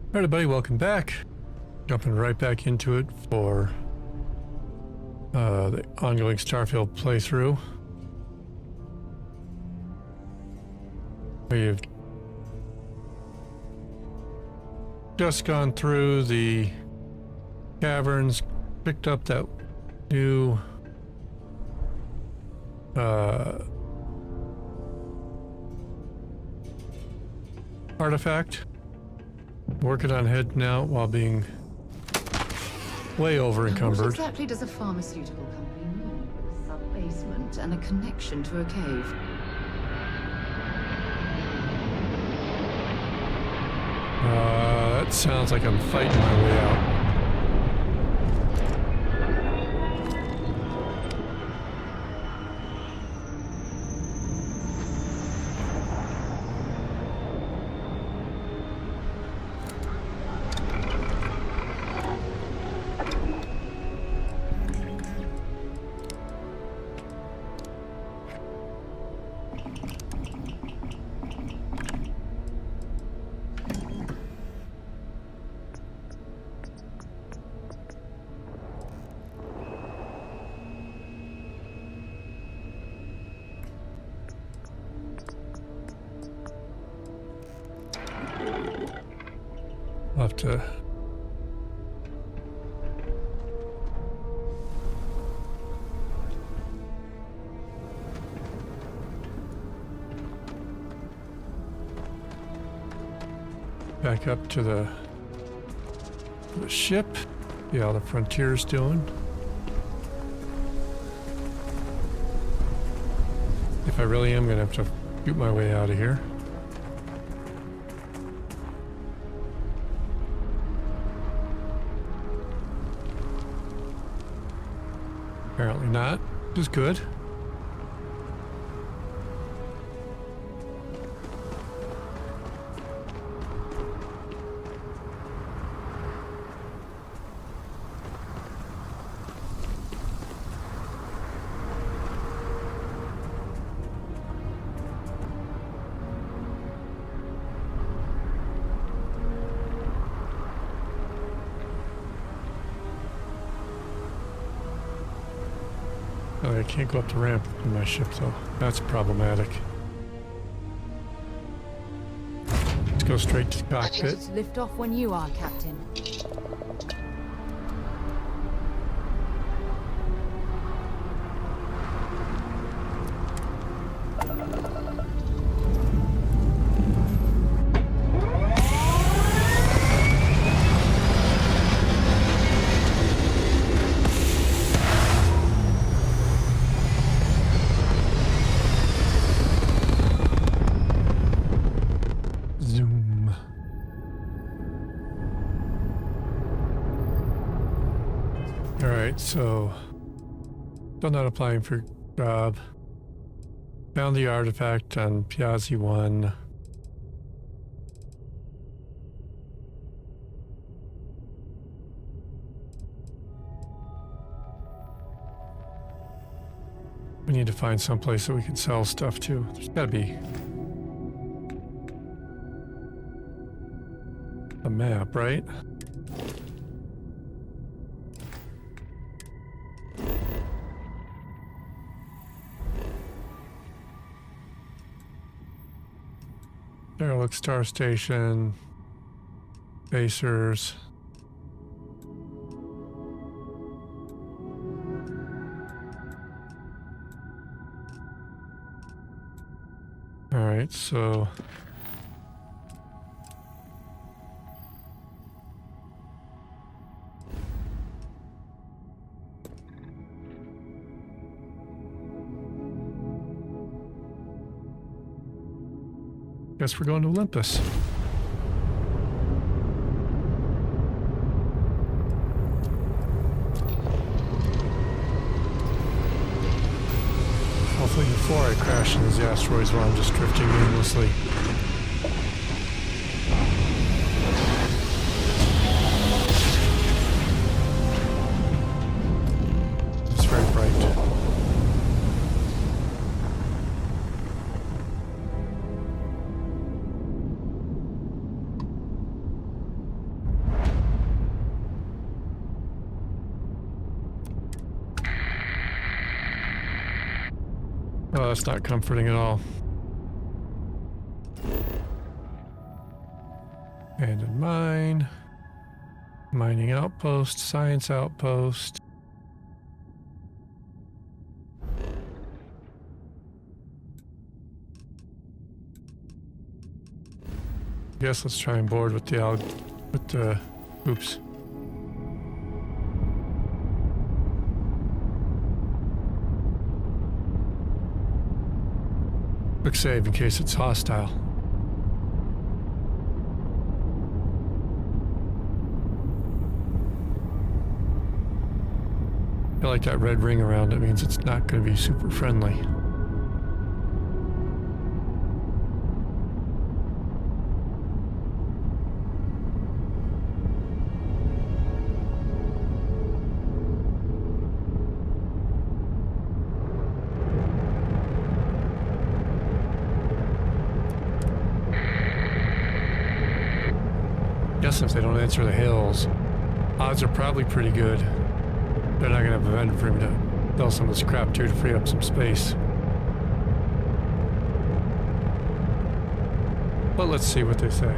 Alright everybody, welcome back. Jumping right back into it for the ongoing Starfield playthrough. We've just gone through the caverns, picked up that new artifact. Working on heading out while being way over encumbered. What exactly does a pharmaceutical company need with a sub-basement and a connection to a cave? That sounds like I'm fighting my way out. I'll have to back up to the ship, see how the Frontier's doing. If I really am gonna have to shoot my way out of here. Apparently not, which is good. Oh, I can't go up the ramp in my ship, though. That's problematic. Let's go straight to the cockpit. Ready to lift off when you are, Captain. Zoom. Alright, so still not applying for job. Found the artifact on Piazzi 1. We need to find some place that we can sell stuff to. There's gotta be a map, right? Derelict Star Station, Spacers. All right, so guess we're going to Olympus. Hopefully before I crash into these asteroids while I'm just drifting aimlessly. It's very bright. that's not comforting at all. Abandoned mine. Mining outpost. Science outpost. Guess let's try and board with the oops. Quick save in case it's hostile. I feel like that red ring around it means it's not going to be super friendly. Guess if they don't answer the hills, odds are probably pretty good. They're not gonna have a vendor for me to sell some of this crap to free up some space. But let's see what they say.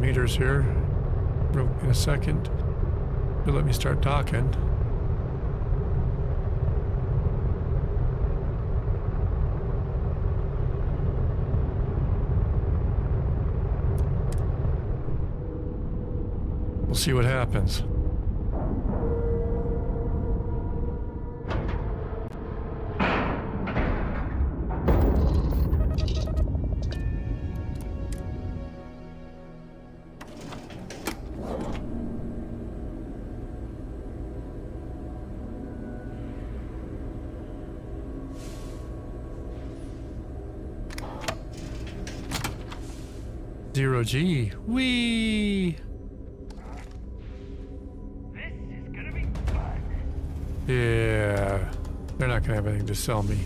Meters here in a second. They'll let me start talking. We'll see what happens. Zero G. Whee! This is gonna be fun. Yeah. They're not gonna have anything to sell me.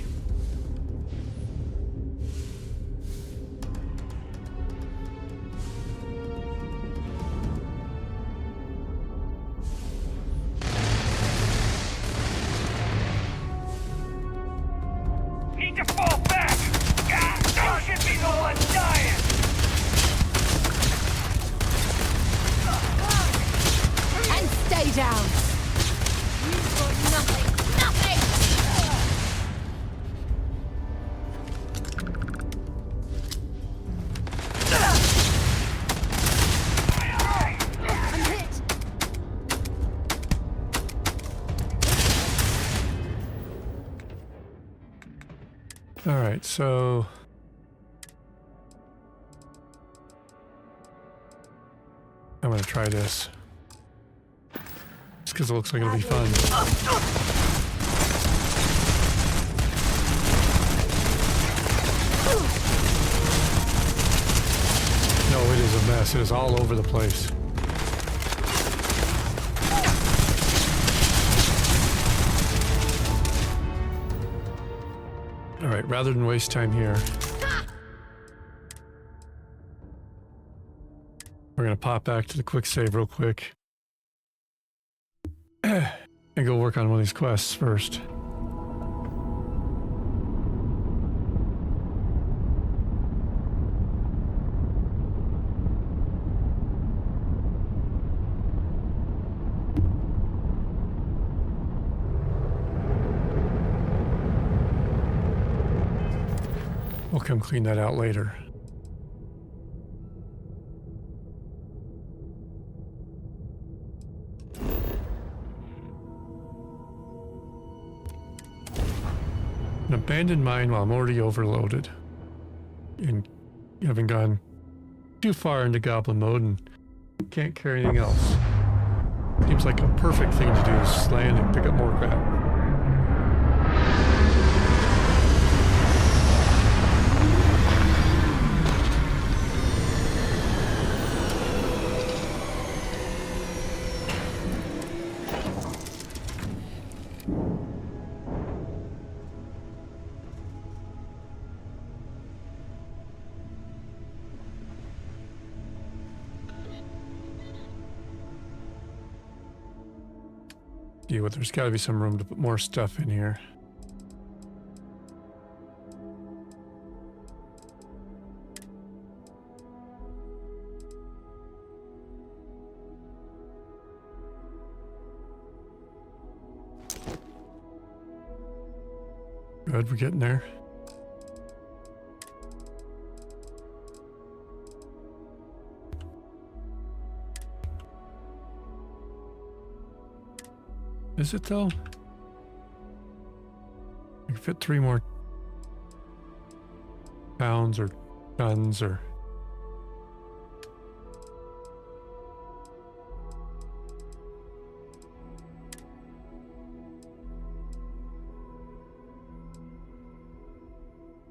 Need to fall back! God, you should be the one dying! And stay down! You've got nothing! Nothing! I'm hit! Alright, so I'm gonna try this. Just because it looks like it'll be fun. No, it is a mess. It is all over the place. Alright, rather than waste time here, we're gonna pop back to the quick save real quick. And go work on one of these quests first. We'll come clean that out later. An abandoned mine while I'm already overloaded. And you haven't gone too far into goblin mode and can't carry anything else. Seems like a perfect thing to do is just land and pick up more crap. See what, there's got to be some room to put more stuff in here. Good, we're getting there. Is it though? I can fit 3 more pounds or tons or...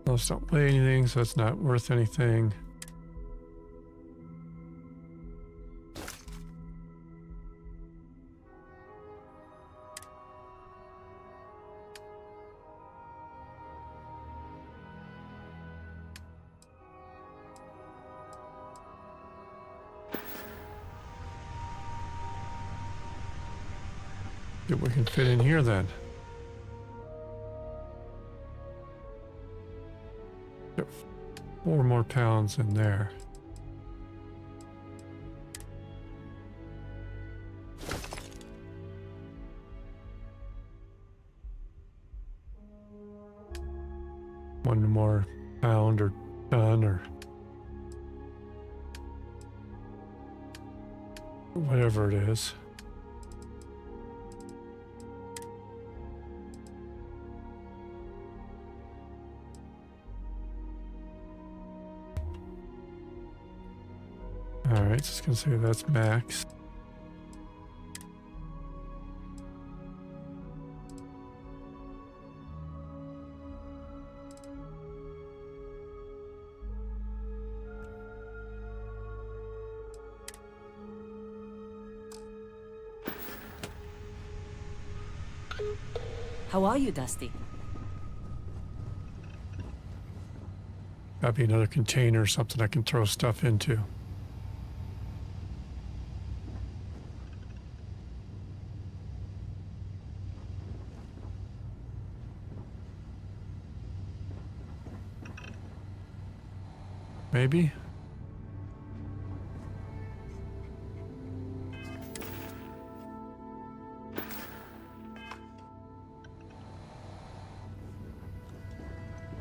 Those don't weigh anything, so it's not worth anything. See what we can fit in here then. Got 4 more pounds in there. One more pound or ton or whatever it is. Alright, just gonna say that's max. How are you, Dusty? Gotta be another container or something I can throw stuff into. Maybe?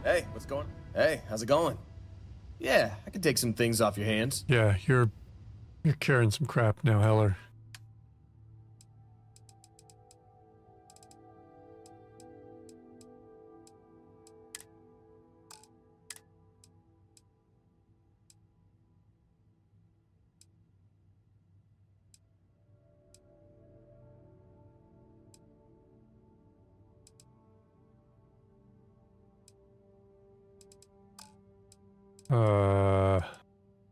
Hey, what's going on? Hey, how's it going? Yeah, I can take some things off your hands. Yeah, you're carrying some crap now, Heller.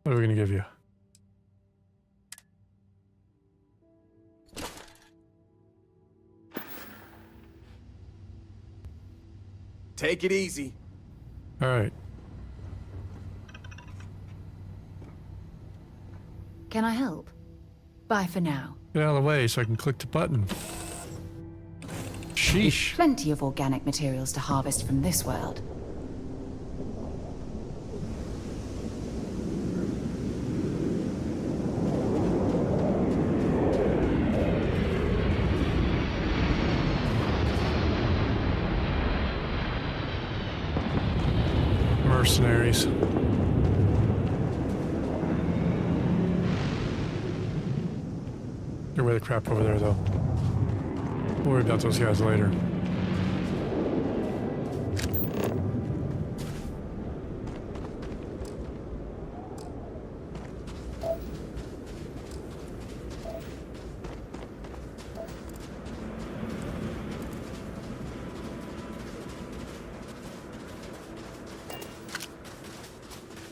What are we gonna give you? Take it easy. All right. Can I help? Bye for now. Get out of the way so I can click the button. Sheesh. Plenty of organic materials to harvest from this world. Mercenaries. Get away the crap over there, though. We'll worry about those guys later.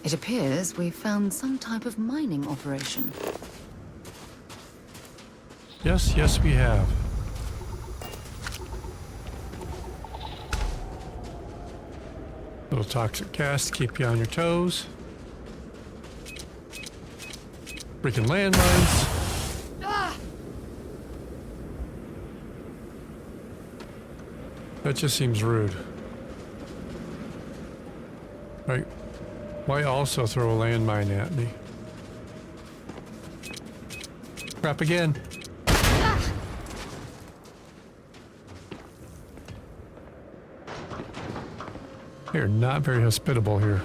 It appears we've found some type of mining operation. Yes, yes, we have. Little toxic gas to keep you on your toes. Freaking landmines. That just seems rude. Right. Why also throw a landmine at me? Crap again. They're not very hospitable here.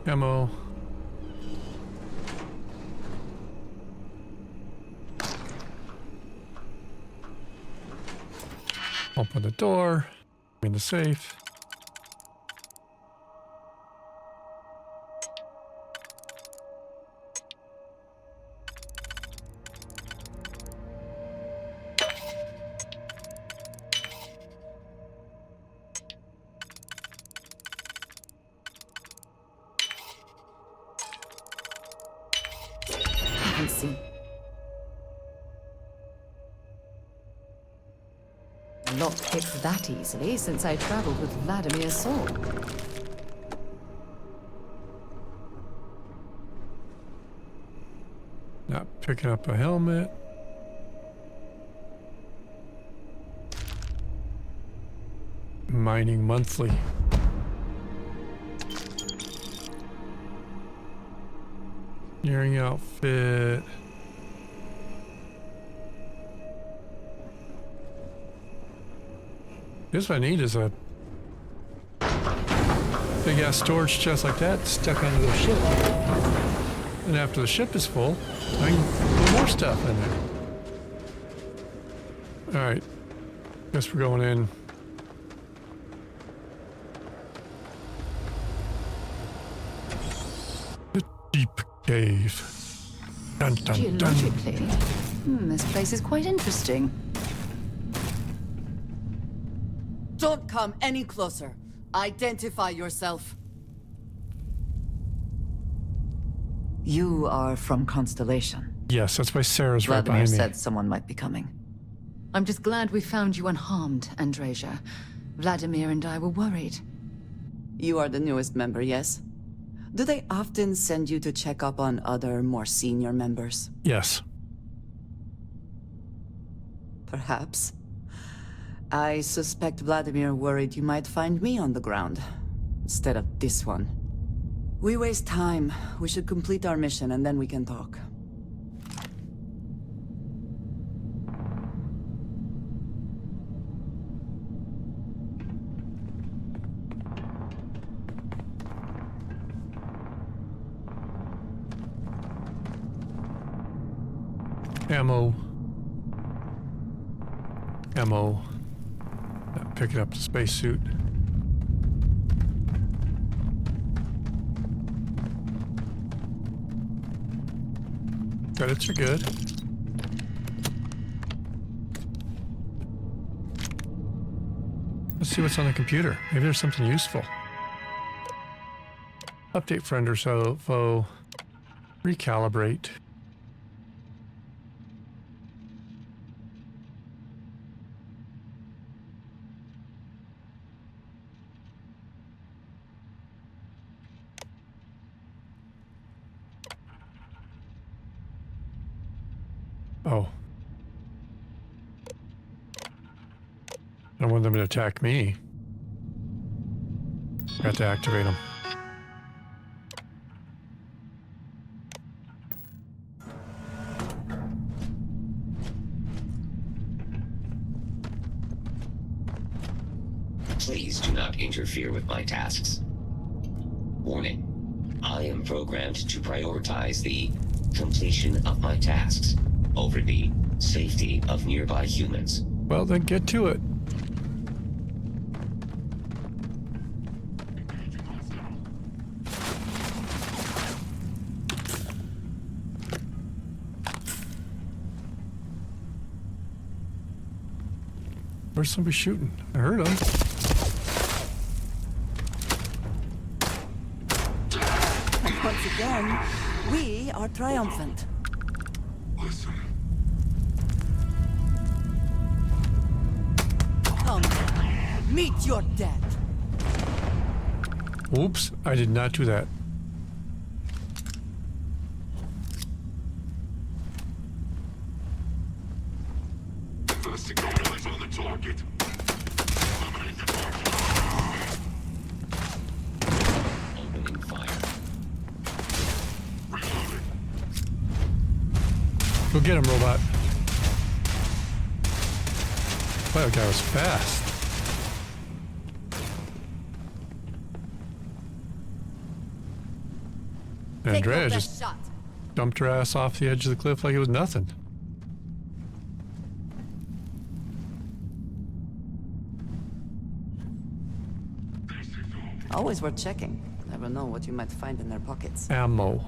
Ammo. Open the door. In the safe. Haven't seen. Lock picks that easily since I traveled with Vladimir's sword. Not picking up a helmet. Mining monthly. Nearing outfit. This what I need is a big ass storage chest like that stuck onto the ship. And after the ship is full, I can put more stuff in there. Alright. Guess we're going in. The deep cave. Dun dun dun. Geologically, this place is quite interesting. Don't come any closer. Identify yourself. You are from Constellation. Yes, that's why Sarah's right Vladimir behind me. said someone might be coming. I'm just glad we found you unharmed, Andreja. Vladimir and I were worried. You are the newest member, yes? Do they often send you to check up on other, more senior members? Yes. Perhaps. I suspect Vladimir worried you might find me on the ground, instead of this one. We waste time. We should complete our mission and then we can talk. Ammo. Ammo. Picking up the spacesuit. Credits are good. Let's see what's on the computer. Maybe there's something useful. Update friend or so foe. Recalibrate. Oh. I don't want them to attack me. Got to activate them. Please do not interfere with my tasks. Warning. I am programmed to prioritize the completion of my tasks over the safety of nearby humans. Well, then get to it. Where's somebody shooting? I heard him. Once again, we are triumphant. Come, meet your death. Oops, I did not do that. Opening fire. Go get him, robot. Wow, that guy was fast. And Take your Andrea best just shot. dumped her ass off the edge of the cliff like it was nothing. Always worth checking. Never know what you might find in their pockets. Ammo.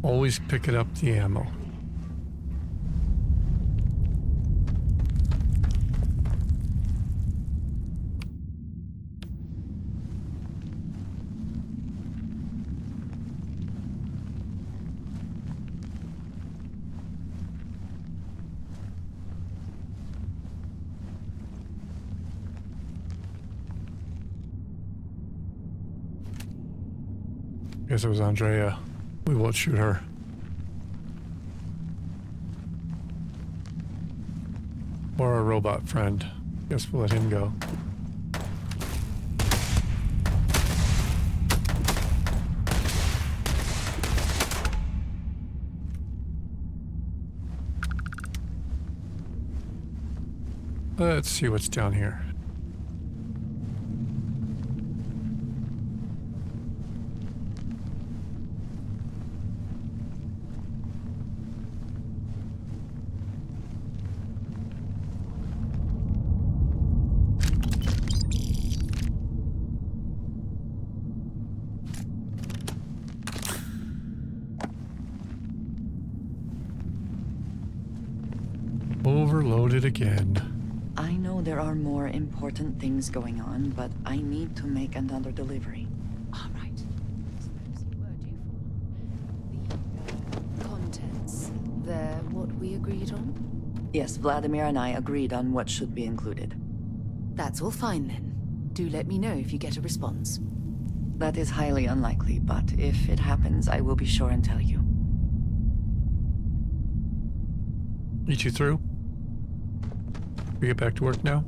Always picking up the ammo. Guess it was Andrea. We won't shoot her. Or our robot friend. Guess we'll let him go. Let's see what's down here. Overloaded again. I know there are more important things going on, but I need to make another delivery. All right. Suppose you were due for the contents. They're what we agreed on? Yes, Vladimir and I agreed on what should be included. That's all fine then. Do let me know if you get a response. That is highly unlikely, but if it happens, I will be sure and tell you. You two through? We get back to work now?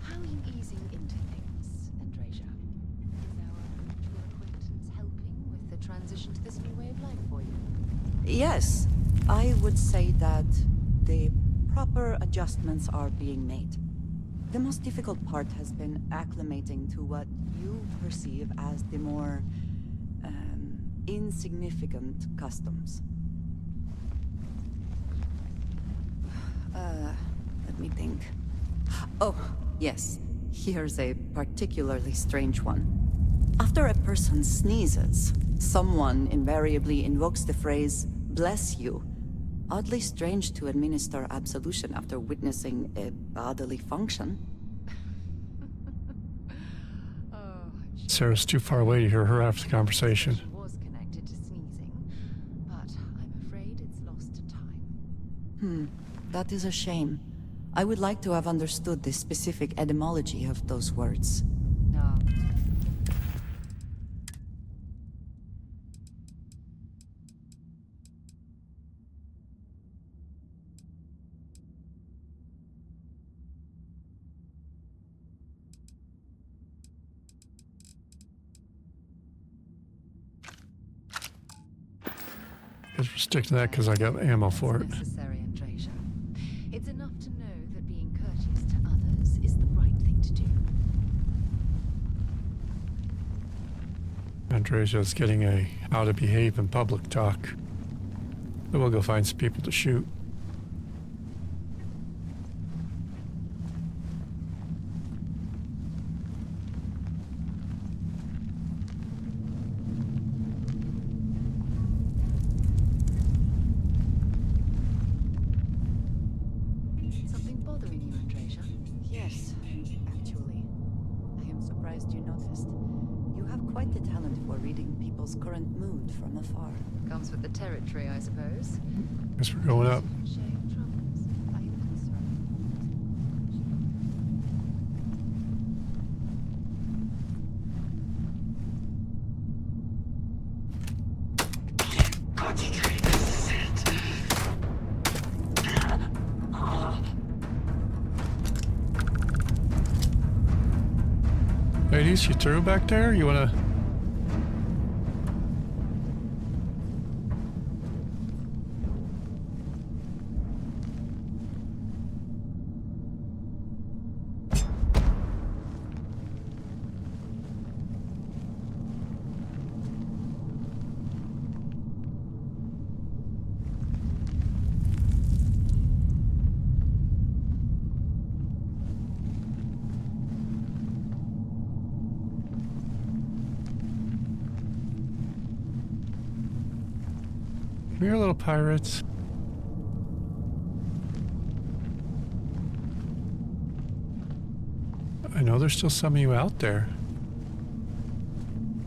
How are you easing into things, Andreja? Is our mutual acquaintance helping with the transition to this new way of life for you? Yes, I would say that the proper adjustments are being made. The most difficult part has been acclimating to what you perceive as the more insignificant customs. Let me think. Oh, yes. Here's a particularly strange one. After a person sneezes, someone invariably invokes the phrase, "bless you." Oddly strange to administer absolution after witnessing a bodily function. Sarah's too far away to hear her after the conversation. She was connected to sneezing, but I'm afraid it's lost to time. That is a shame. I would like to have understood the specific etymology of those words. No. Guess we'll stick to that because I got ammo for it. Necessary, Andreja. It's enough to know that being courteous to others is the right thing to do. Andrea's getting a how to behave in public talk. But we'll go find some people to shoot. Something bothering you, Andreja? vessel's current mood from afar. Comes with the territory, I suppose. Guess we're going up. Sharing troubles. Are you concerned? Ladies, you through back there? You wanna... Come here, little pirates. I know there's still some of you out there.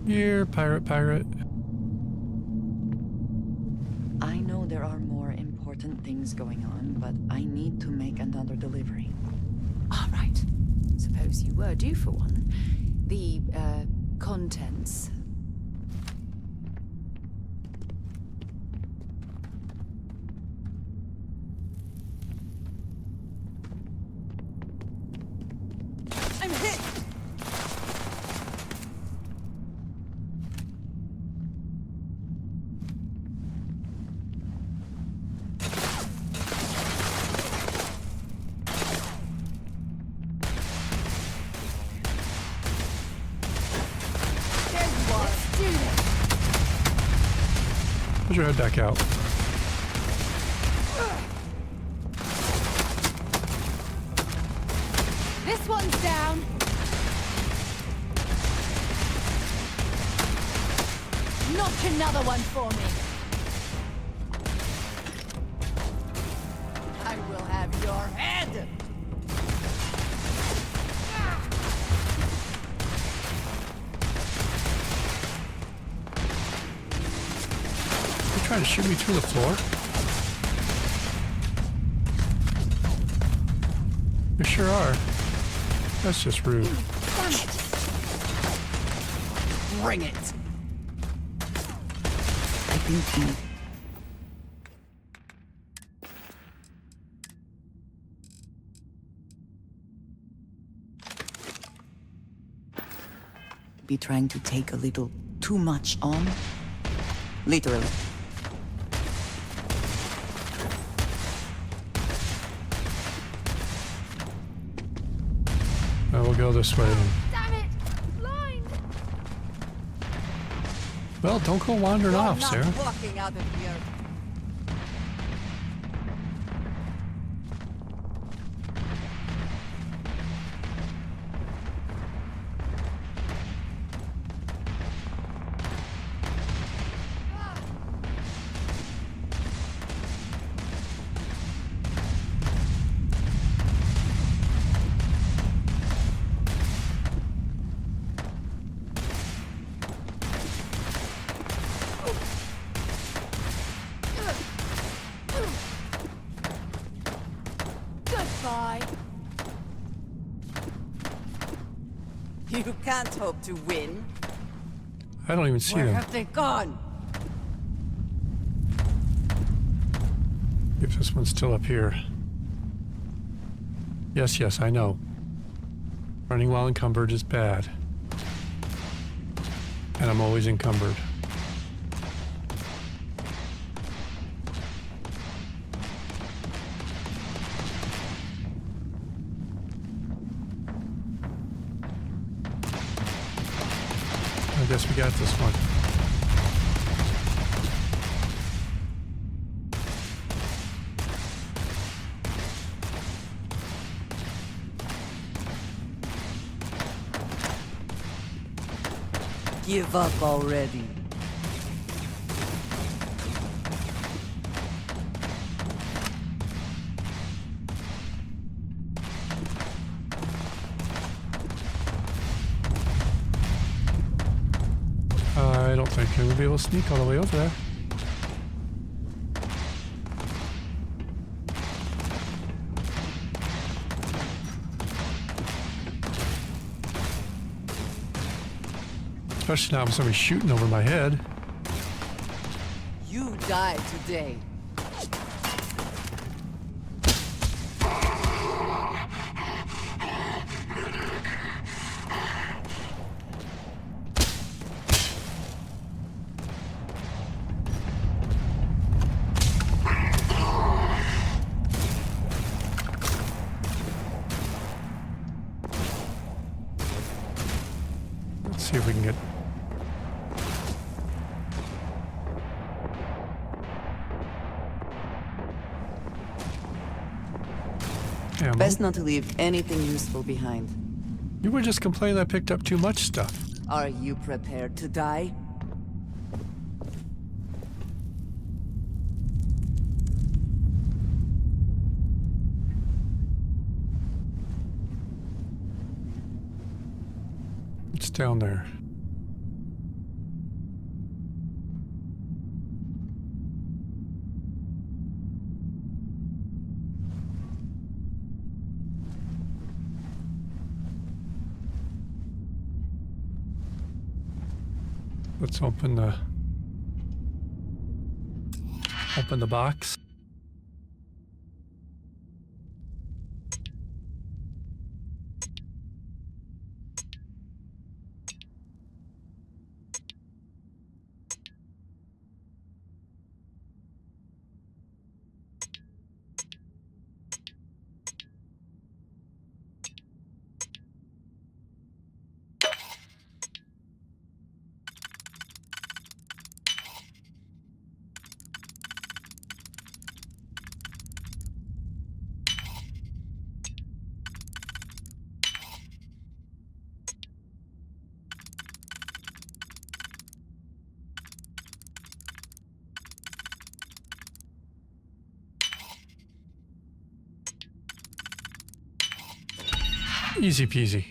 Here, pirate. I know there are more important things going on, but I need to make another delivery. All right. Suppose you were due for one. The, contents. I'm hit! There you are. Let's do this. Put your head back out. This one's down. Knock another one for me. I will have your head. You trying to shoot me through the floor? You sure are. That's just rude. Damn it. Bring it. I think he... be trying to take a little too much on. Literally. We'll go this way then. Damn it. Blind. Well, don't go wandering You're off, not Sarah. walking out of here. Goodbye. You can't hope to win. I don't even see Where them. have they gone? If this one's still up here. Yes, I know. Running while encumbered is bad. And I'm always encumbered. I guess we got this one. Give up already. I don't think I'm gonna be able to sneak all the way over there. Especially now with somebody shooting over my head. You died today. Let's see if we can get... ammo. Best not to leave anything useful behind. You were just complaining I picked up too much stuff. Are you prepared to die? It's down there. Let's open the box. Easy peasy.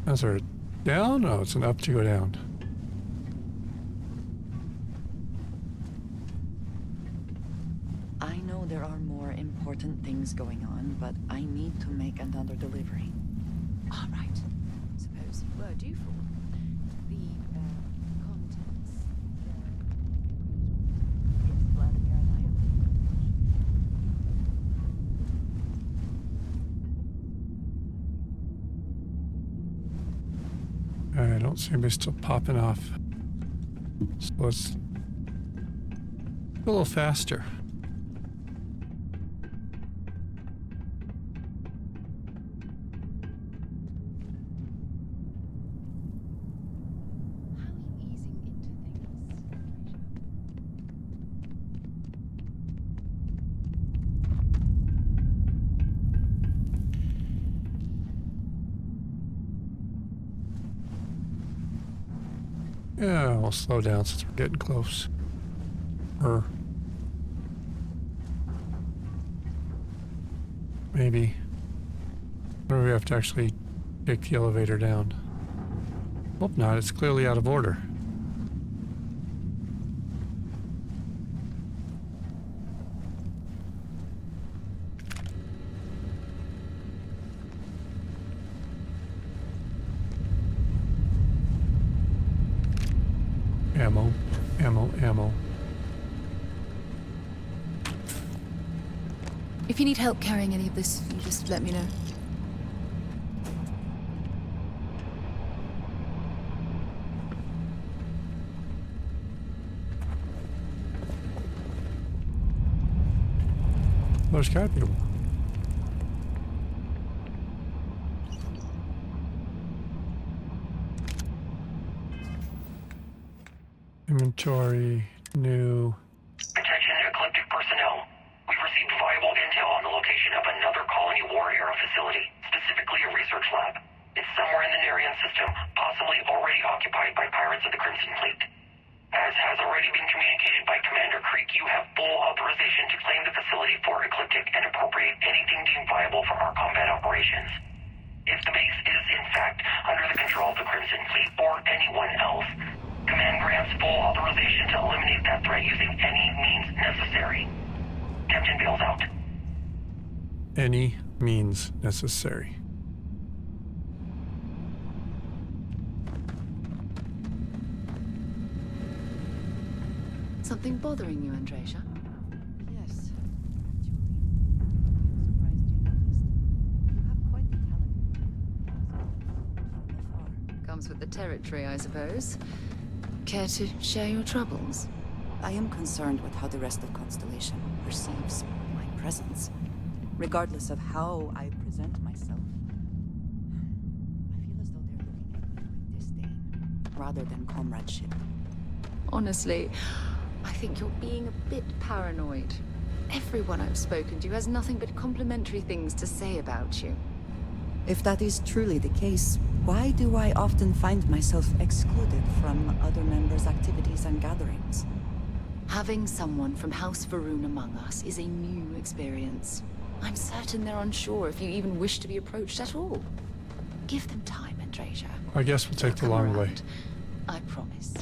Is there a down? Oh, it's an up to go down. I know there are more important things going on, but I need to make another delivery. All right. Suppose you were due for one. The contents. Yes, Vladimir and I have I don't see anybody still popping off. So let's go a little faster. How are you easing into things, Yeah, we'll slow down since we're getting close. Or maybe we have to actually take the elevator down. Hope not, it's clearly out of order. Ammo, ammo, ammo. If you need help carrying any of this, you just let me know. There's gotta be one. Inventory, new. Attention Ecliptic personnel. We've received viable intel on the location of another colony war era facility, specifically a research lab. It's somewhere in the Nerian system, possibly already occupied by pirates of the Crimson Fleet. As has already been communicated by Commander Creek, you have full authorization to claim the facility for Ecliptic and appropriate anything deemed viable for our combat operations. If the base is, in fact, under the control of the Crimson Fleet or anyone else, Command grants full authorization to eliminate that threat using any means necessary. Captain Bale's out. Any means necessary. Something bothering you, Andreja? Yes, Julie. I'm surprised you noticed. You have quite the talent. From afar. Comes with the territory, I suppose. Care to share your troubles? I am concerned with how the rest of Constellation perceives my presence. Regardless of how I present myself. I feel as though they're looking at me with disdain, rather than comradeship. Honestly, I think you're being a bit paranoid. Everyone I've spoken to has nothing but complimentary things to say about you. If that is truly the case, why do I often find myself excluded from other members' activities and gatherings? Having someone from House Varun among us is a new experience. I'm certain they're unsure if you even wish to be approached at all. Give them time, Andreja. I guess we'll take the long way. I promise.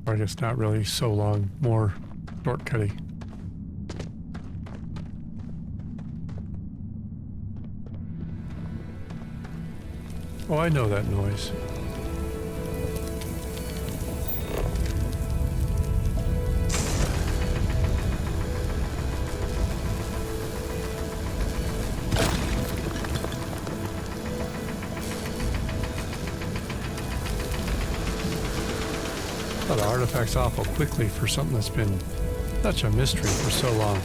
Or I guess not really so long, more shortcutty. Oh, I know that noise. Well, the artifact's awful quickly for something that's been such a mystery for so long.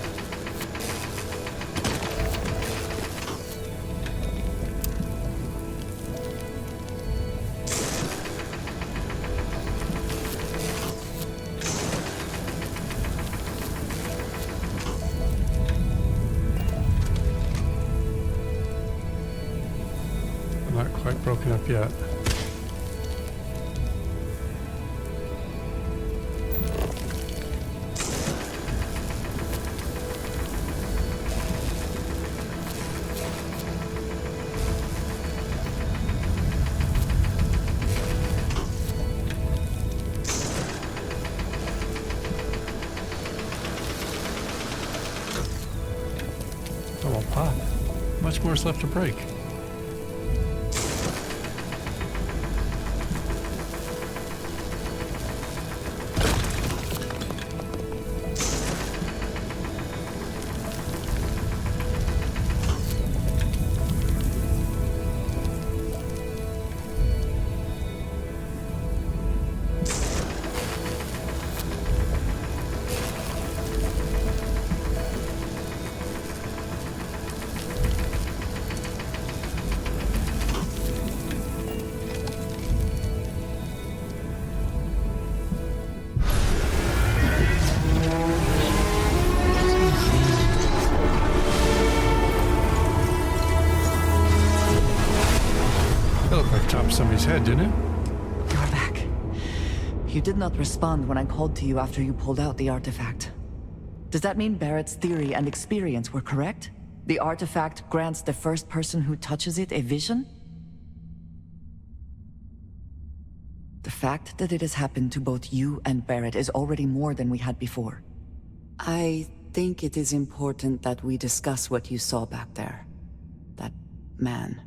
I'm not quite broken up yet. Oh, well, pop. Much more's left to break. That looked like chopped somebody's head, didn't it? You're back. You did not respond when I called to you after you pulled out the artifact. Does that mean Barrett's theory and experience were correct? The artifact grants the first person who touches it a vision? The fact that it has happened to both you and Barrett is already more than we had before. I think it is important that we discuss what you saw back there. That man.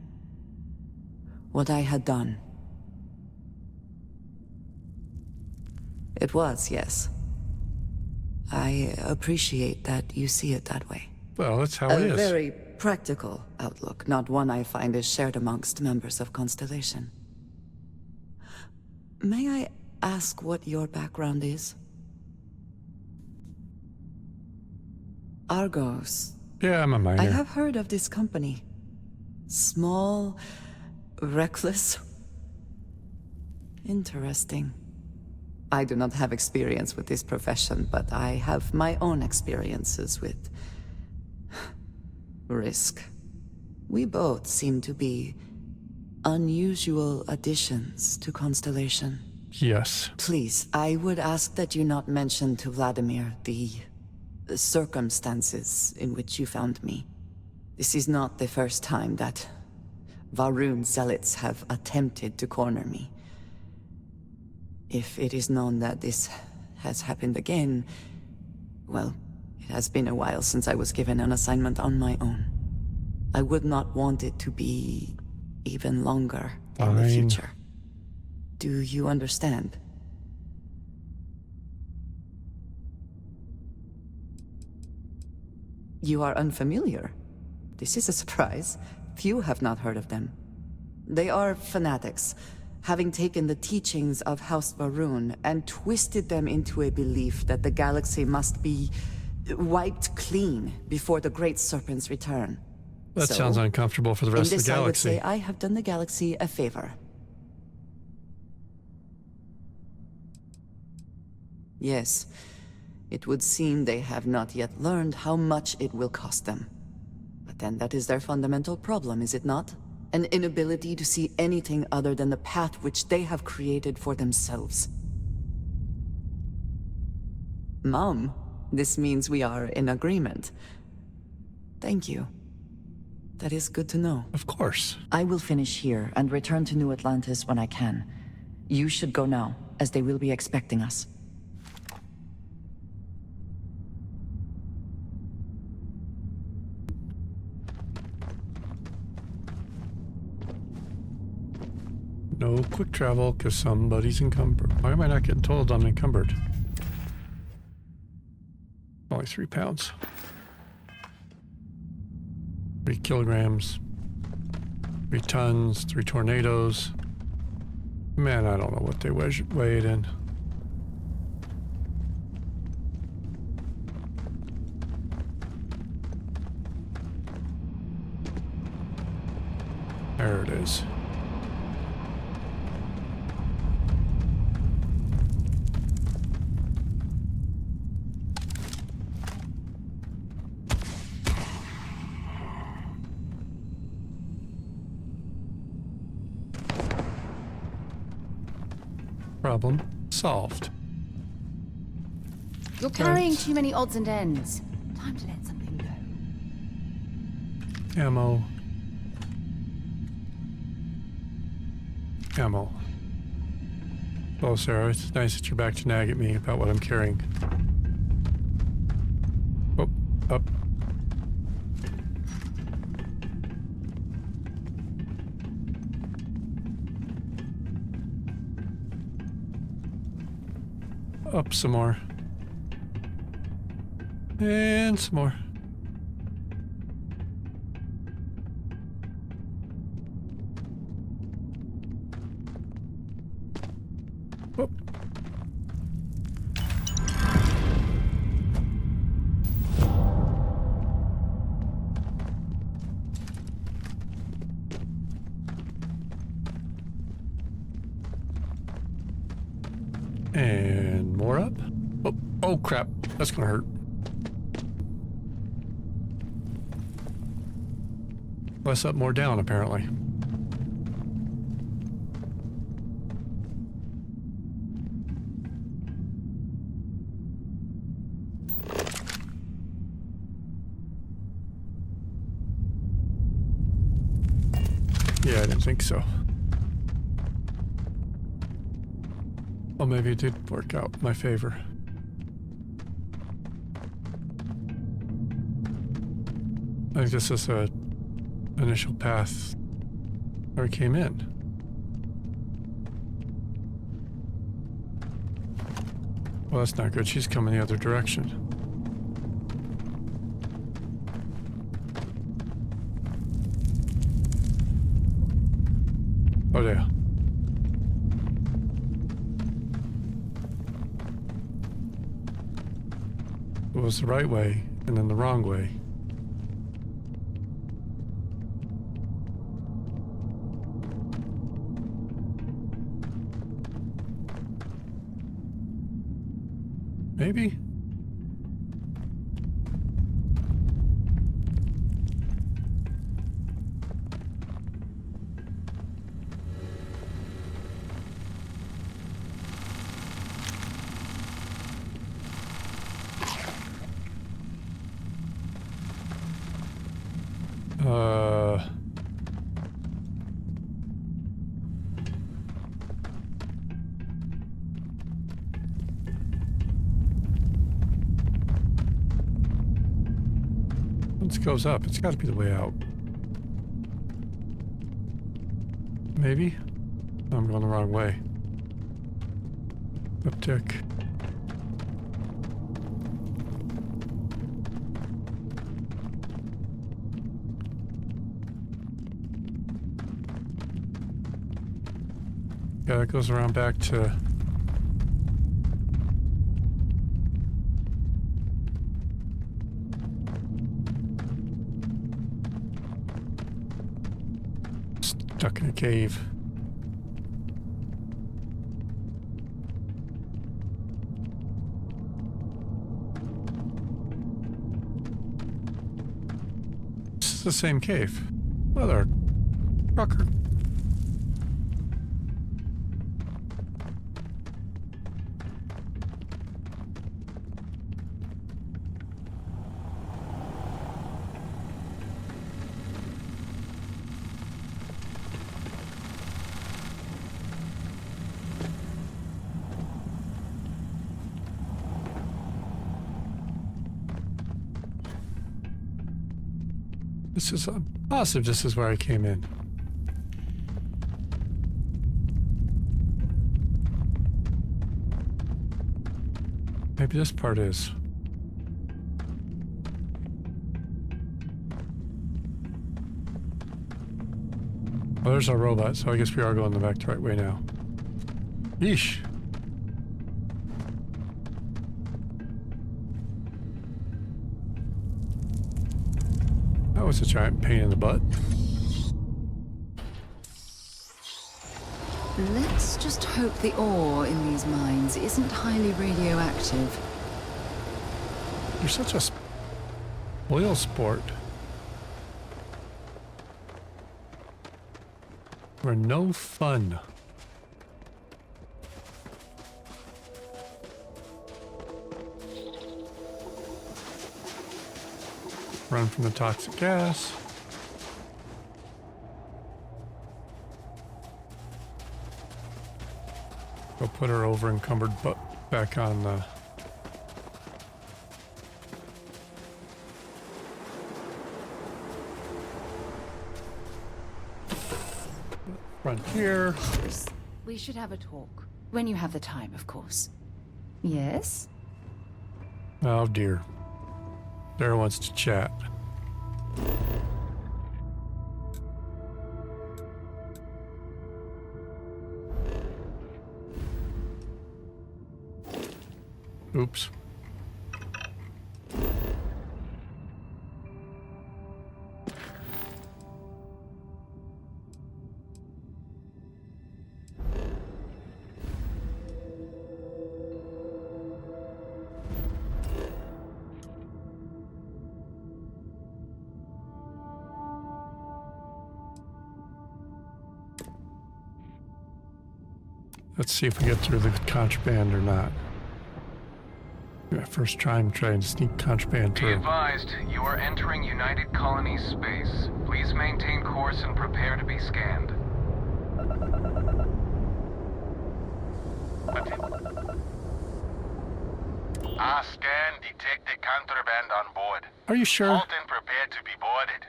What I had done. It was, yes. I appreciate that you see it that way. Well, that's how it A is. very practical outlook, not one I find is shared amongst members of Constellation. May I ask what your background is? Argos. Yeah, I'm a miner. I have heard of this company. Small, reckless. Interesting. I do not have experience with this profession, but I have my own experiences with risk. We both seem to be Unusual additions to Constellation. Yes. Please, I would ask that you not mention to Vladimir the circumstances in which you found me. This is not the first time that Varun zealots have attempted to corner me. If it is known that this has happened again, well, it has been a while since I was given an assignment on my own. I would not want it to be even longer in the Fine. future. Do you understand? You are unfamiliar. This is a surprise. Few have not heard of them. They are fanatics, having taken the teachings of House Varun and twisted them into a belief that the galaxy must be wiped clean before the Great Serpent's return. That So, sounds uncomfortable for the rest in of this, the I would galaxy. say I have done the galaxy a favor. Yes, it would seem they have not yet learned how much it will cost them. But then that is their fundamental problem, is it not? An inability to see anything other than the path which they have created for themselves. Mom, this means we are in agreement. Thank you. That is good to know. Of course. I will finish here and return to New Atlantis when I can. You should go now, as they will be expecting us. No quick travel, because somebody's encumbered. Why am I not getting told I'm encumbered? Only 3 pounds. 3 kilograms. 3 tons. 3 tornadoes. Man, I don't know what they weigh it in. There it is. Problem solved. You're carrying Right. too many odds and ends. Time to let something go. Ammo. Ammo. Well, Sarah, it's nice that you're back to nag at me about what I'm carrying. Oh, up. Up some more. And some more. Whoop. And more up. Oh, oh crap. That's gonna hurt. Less up, more down, apparently. Yeah, I didn't think so. Well, maybe it did work out in my favor. I think this is a initial path where we came in. Well, that's not good. She's coming the other direction. Oh, yeah. It was the right way, and then the wrong way. Maybe? This goes up. It's got to be the way out. Maybe? I'm going the wrong way. Uptick. Yeah, that goes around back to... Stuck in a cave. This is the same cave. Mother trucker. This is positive. This is where I came in. Maybe this part is. Oh, there's our robot, so I guess we are going the back the right way now. Yeesh. That was a giant pain in the butt. Let's just hope the ore in these mines isn't highly radioactive. You're such a oil sport. We're no fun. Run from the toxic gas. Go put her over encumbered butt back on the... frontier. We should have a talk. When you have the time, of course. Yes? Oh dear. Sarah wants to chat. Oops. Let's see if we get through the contraband or not. Yeah, first try to sneak contraband Be through. advised, you are entering United Colonies space. Please maintain course and prepare to be scanned. Scan detected contraband on board. Are you sure? Halt and prepare to be boarded.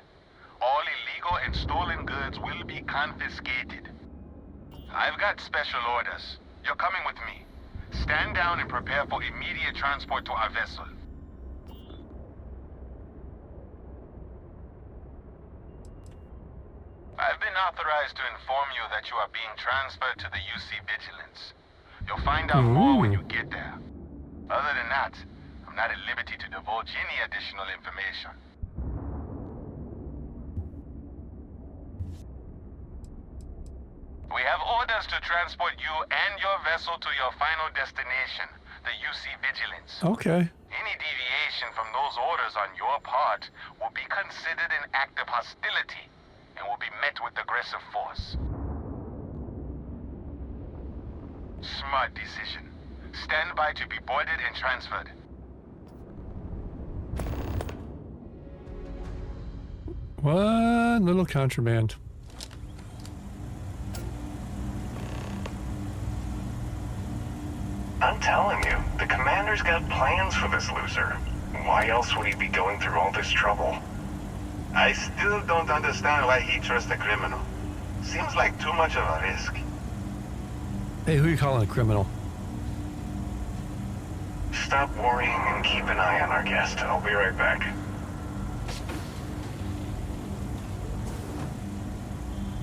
All illegal and stolen goods will be confiscated. I've got special orders. You're coming with me. Stand down and prepare for immediate transport to our vessel. I've been authorized to inform you that you are being transferred to the UC Vigilance. You'll find out more when you get there. Other than that, I'm not at liberty to divulge any additional information. We have orders to transport you and your vessel to your final destination, the UC Vigilance. Okay. Any deviation from those orders on your part will be considered an act of hostility and will be met with aggressive force. Smart decision. Stand by to be boarded and transferred. One little contraband. I'm telling you, the commander's got plans for this loser. Why else would he be going through all this trouble? I still don't understand why he trusts a criminal. Seems like too much of a risk. Hey, who are you calling a criminal? Stop worrying and keep an eye on our guest. I'll be right back.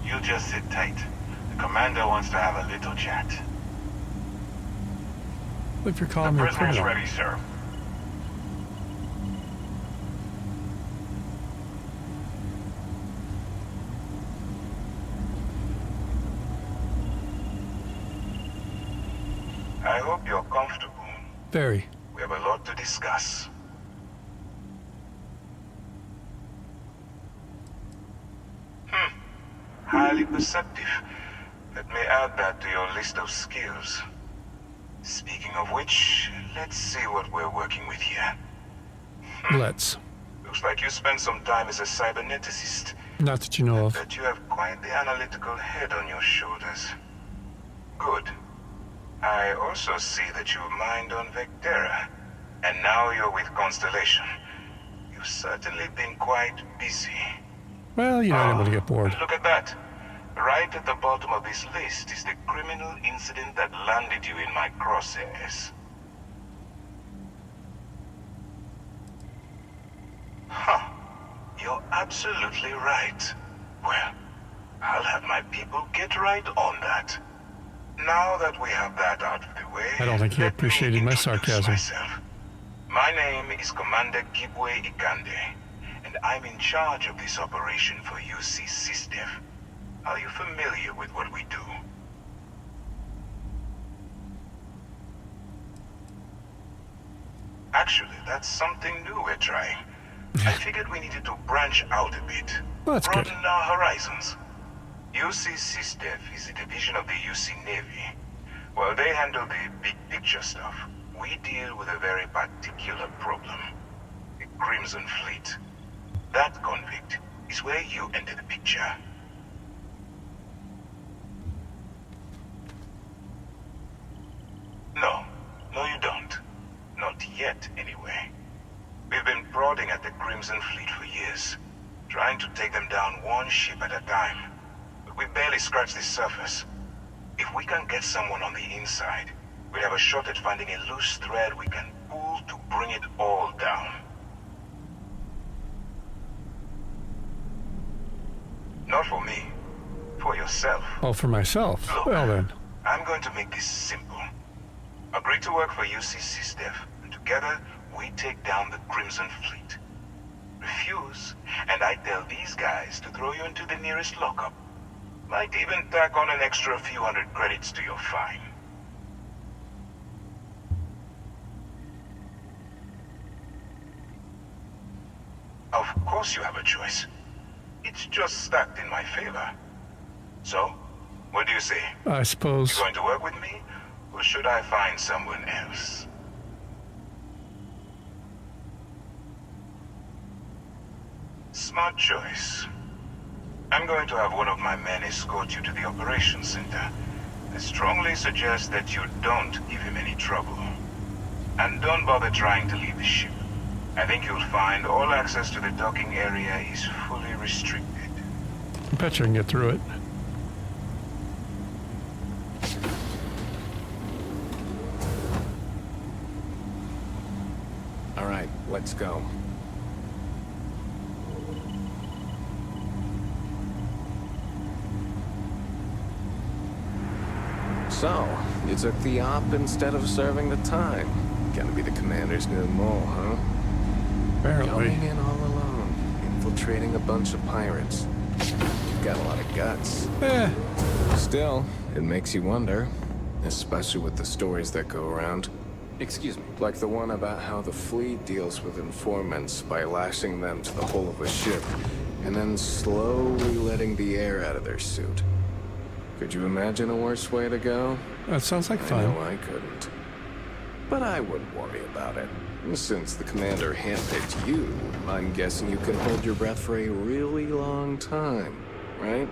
You just sit tight. The commander wants to have a little chat. What if you're The calling me a prisoner's criminal? ready, sir. I hope you're comfortable. Very. We have a lot to discuss. Highly perceptive. Let me add that to your list of skills. Speaking of which, let's see what we're working with here. Let's. Looks like you spent some time as a cyberneticist. Not that you know of. But you have quite the analytical head on your shoulders. Good. I also see that you mined on Vectera, and now you're with Constellation. You've certainly been quite busy. Well, you know, I don't want to get bored. Look at that. Right at the bottom of this list is the criminal incident that landed you in my crosshairs. Huh. You're absolutely right. Well, I'll have my people get right on that. Now that we have that out of the way, I don't think he let me appreciated my introduce sarcasm. myself. My name is Commander Kibwe Ikande, and I'm in charge of this operation for UC SysDev. Are you familiar with what we do? Actually, that's something new we're trying. I figured we needed to branch out a bit. Well, that's good. Broaden our horizons. UC SysDev is a division of the UC Navy. While they handle the big picture stuff, we deal with a very particular problem. The Crimson Fleet. That convict is where you enter the picture. No, you don't. Not yet, anyway. We've been prodding at the Crimson Fleet for years, trying to take them down one ship at a time. But we barely scratched the surface. If we can get someone on the inside, we'll have a shot at finding a loose thread we can pull to bring it all down. Not for me. For yourself. Oh, for myself. Look, Well then. I'm going to make this simple. Agree to work for UC SysDev, and together we take down the Crimson Fleet. Refuse, and I tell these guys to throw you into the nearest lockup. Might even tack on an extra few hundred credits to your fine. Of course you have a choice. It's just stacked in my favor. So, what do you say? I suppose. You going to work with me, or should I find someone else? Smart choice. I'm going to have one of my men escort you to the operations center. I strongly suggest that you don't give him any trouble. And don't bother trying to leave the ship. I think you'll find all access to the docking area is fully restricted. I bet you I can get through it. All right, let's go. So, you took the op instead of serving the time. Gonna be the commander's new mole, huh? Apparently. Going in all alone, infiltrating a bunch of pirates. You've got a lot of guts. Still, it makes you wonder, especially with the stories that go around. Excuse me. Like the one about how the fleet deals with informants by lashing them to the hull of a ship, and then slowly letting the air out of their suit. Could you imagine a worse way to go? That sounds like I fun. know I couldn't. But I wouldn't worry about it. Since the commander handpicked you, I'm guessing you can hold your breath for a really long time, right?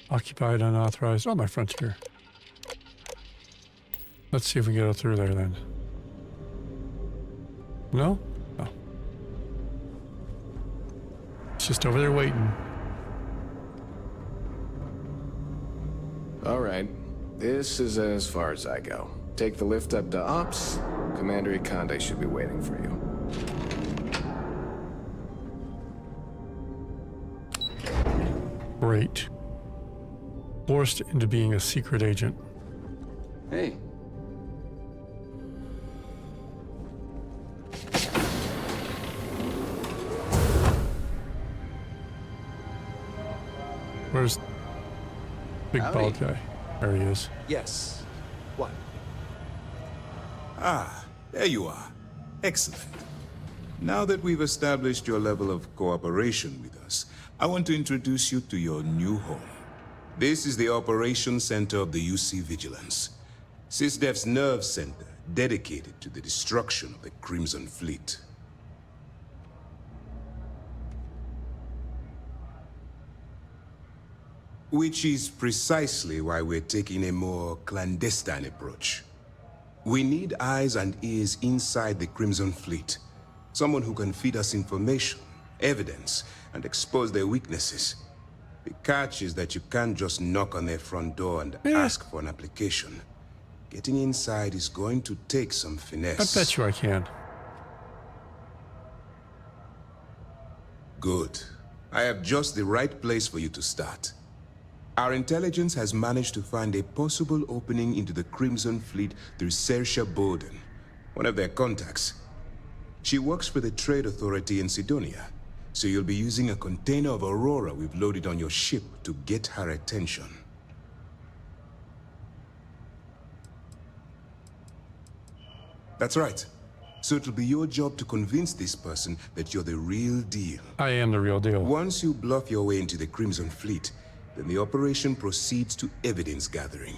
Occupied, unauthorized. Oh, my frontier. Let's see if we can get through there then. No? No. It's just over there waiting. All right. This is as far as I go. Take the lift up to Ops. Commander Ikande should be waiting for you. Great. Forced into being a secret agent. Hey. Where's big Howdy. bald guy? There he is. Yes. What? Ah, there you are. Excellent. Now that we've established your level of cooperation with us, I want to introduce you to your new home. This is the Operations Center of the UC Vigilance, SysDef's nerve center dedicated to the destruction of the Crimson Fleet. Which is precisely why we're taking a more clandestine approach. We need eyes and ears inside the Crimson Fleet. Someone who can feed us information, evidence, and expose their weaknesses. The catch is that you can't just knock on their front door and ask for an application. Getting inside is going to take some finesse. I bet you I can. Good. I have just the right place for you to start. Our intelligence has managed to find a possible opening into the Crimson Fleet through Saoirse Bowden, one of their contacts. She works for the Trade Authority in Sidonia, so you'll be using a container of Aurora we've loaded on your ship to get her attention. That's right. So it'll be your job to convince this person that you're the real deal. I am the real deal. Once you bluff your way into the Crimson Fleet, then the operation proceeds to evidence gathering.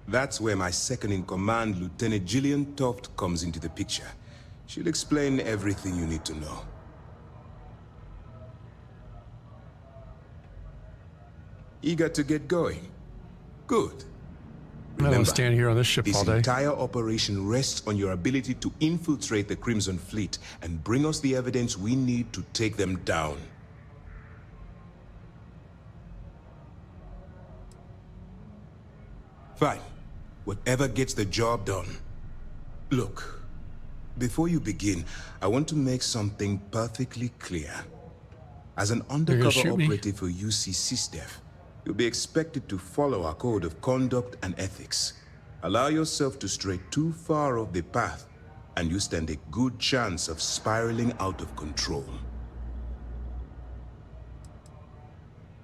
That's where my second-in-command, Lieutenant Gillian Toft, comes into the picture. She'll explain everything you need to know. Eager to get going? Good. I don't want to stand here on this ship all day. This entire operation rests on your ability to infiltrate the Crimson Fleet and bring us the evidence we need to take them down. Fine. Whatever gets the job done. Look, before you begin, I want to make something perfectly clear. As an undercover operative for UC SysDef, you'll be expected to follow our code of conduct and ethics. Allow yourself to stray too far off the path, and you stand a good chance of spiraling out of control.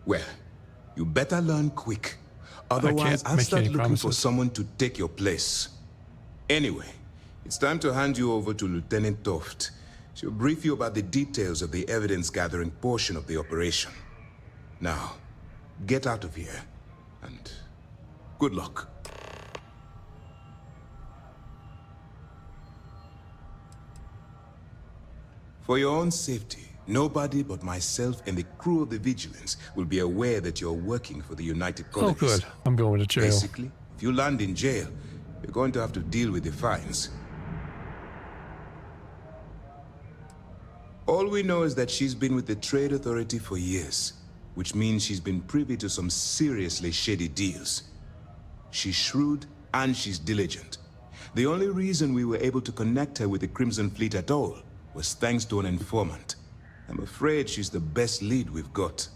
Well, you better learn quick. Otherwise, I'll start looking for someone to take your place. Anyway, it's time to hand you over to Lieutenant Toft. She'll brief you about the details of the evidence-gathering portion of the operation. Now, get out of here, and good luck. For your own safety, nobody but myself and the crew of the Vigilance will be aware that you're working for the United Colonies. Oh, good. I'm going to jail. Basically, if you land in jail, you're going to have to deal with the fines. All we know is that she's been with the Trade Authority for years, which means she's been privy to some seriously shady deals. She's shrewd and she's diligent. The only reason we were able to connect her with the Crimson Fleet at all was thanks to an informant. I'm afraid she's the best lead we've got.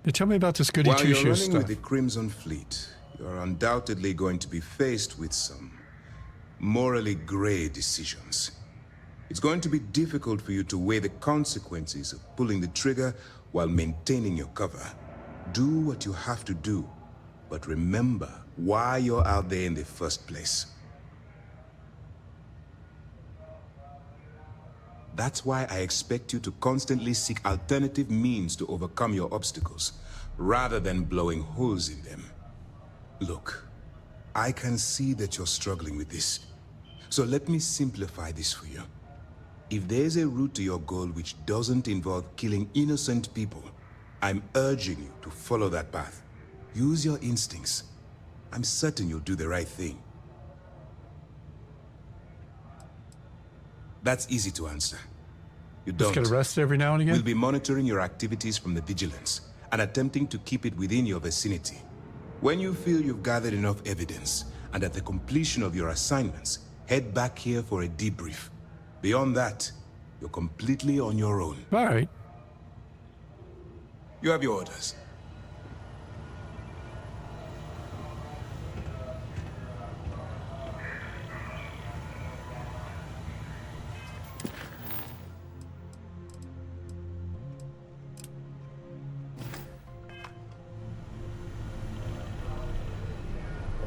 You tell me about this goody two-shoes stuff. While you're running with the Crimson Fleet, you're undoubtedly going to be faced with some morally gray decisions. It's going to be difficult for you to weigh the consequences of pulling the trigger while maintaining your cover. Do what you have to do, but remember why you're out there in the first place. That's why I expect you to constantly seek alternative means to overcome your obstacles, rather than blowing holes in them. Look, I can see that you're struggling with this, so let me simplify this for you. If there's a route to your goal which doesn't involve killing innocent people, I'm urging you to follow that path. Use your instincts. I'm certain you'll do the right thing. That's easy to answer. You don't. Just get arrested every now and again? We'll be monitoring your activities from the vigilance and attempting to keep it within your vicinity. When you feel you've gathered enough evidence and at the completion of your assignments, head back here for a debrief. Beyond that, you're completely on your own. All right. You have your orders.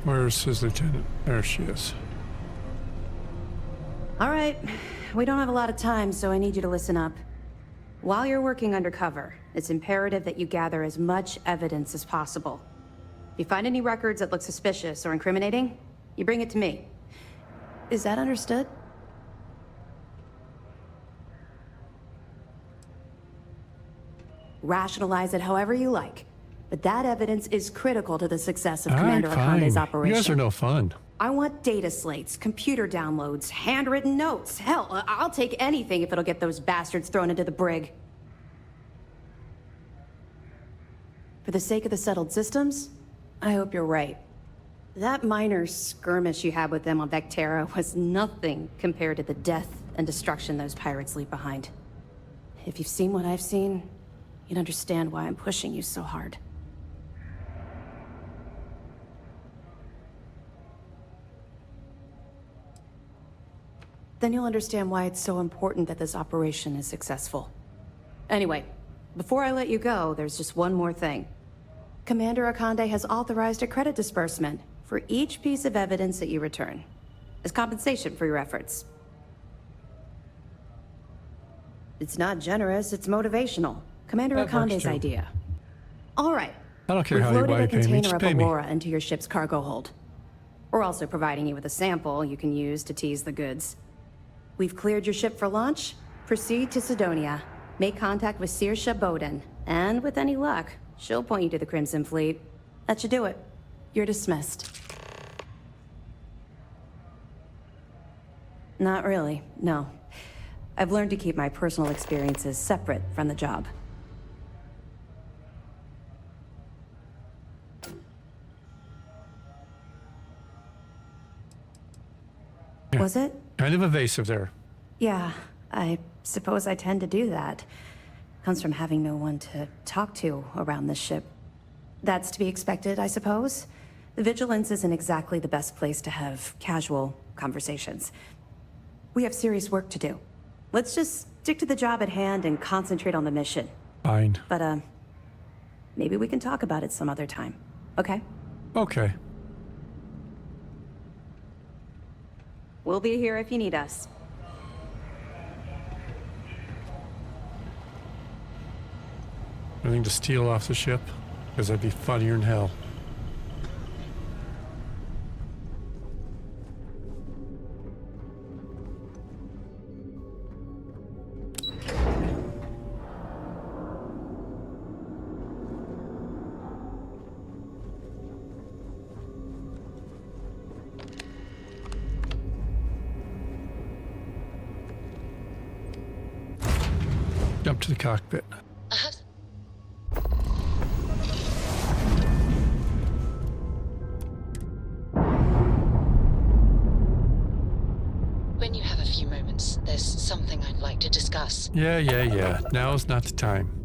Where's his lieutenant? There she is. All right. We don't have a lot of time, so I need you to listen up. While you're working undercover, it's imperative that you gather as much evidence as possible. If you find any records that look suspicious or incriminating, you bring it to me. Is that understood? Rationalize it however you like, but that evidence is critical to the success of Commander Akande's operation. You guys are no fun. I want data slates, computer downloads, handwritten notes. Hell, I'll take anything if it'll get those bastards thrown into the brig. For the sake of the settled systems, I hope you're right. That minor skirmish you had with them on Vectera was nothing compared to the death and destruction those pirates leave behind. If you've seen what I've seen, you'd understand why I'm pushing you so hard. Then you'll understand why it's so important that this operation is successful. Anyway, before I let you go, there's just one more thing. Commander Akande has authorized a credit disbursement for each piece of evidence that you return, as compensation for your efforts. It's not generous, it's motivational. Commander Akande's idea. All right. I don't care We've how you loaded a pay me, container just of pay me. Aurora into your ship's cargo hold. We're also providing you with a sample you can use to tease the goods. We've cleared your ship for launch. Proceed to Sidonia. Make contact with Saoirse Bowden. And with any luck, she'll point you to the Crimson Fleet. That should do it. You're dismissed. Not really, no. I've learned to keep my personal experiences separate from the job. Yeah. Was it? Kind of evasive there. Yeah, I suppose I tend to do that. Comes from having no one to talk to around this ship. That's to be expected, I suppose. The Vigilance isn't exactly the best place to have casual conversations. We have serious work to do. Let's just stick to the job at hand and concentrate on the mission. Fine. But, maybe we can talk about it some other time, okay? Okay. We'll be here if you need us. Anything to steal off the ship? Because that'd be funnier than hell. Jump to the cockpit. When you have a few moments, there's something I'd like to discuss. Yeah. Now's not the time.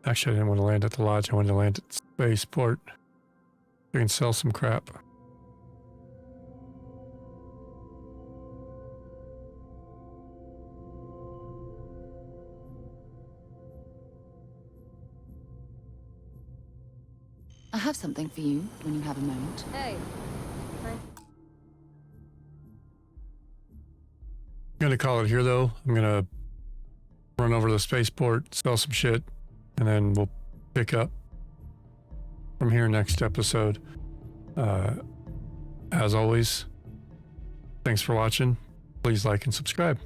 Actually, I didn't want to land at the lodge. I wanted to land at spaceport. I can sell some crap. I have something for you when you have a moment. Hey. going to call it here, though. I'm going to run over to the spaceport, sell some shit, and then we'll pick up from here next episode. As always, thanks for watching. Please like and subscribe.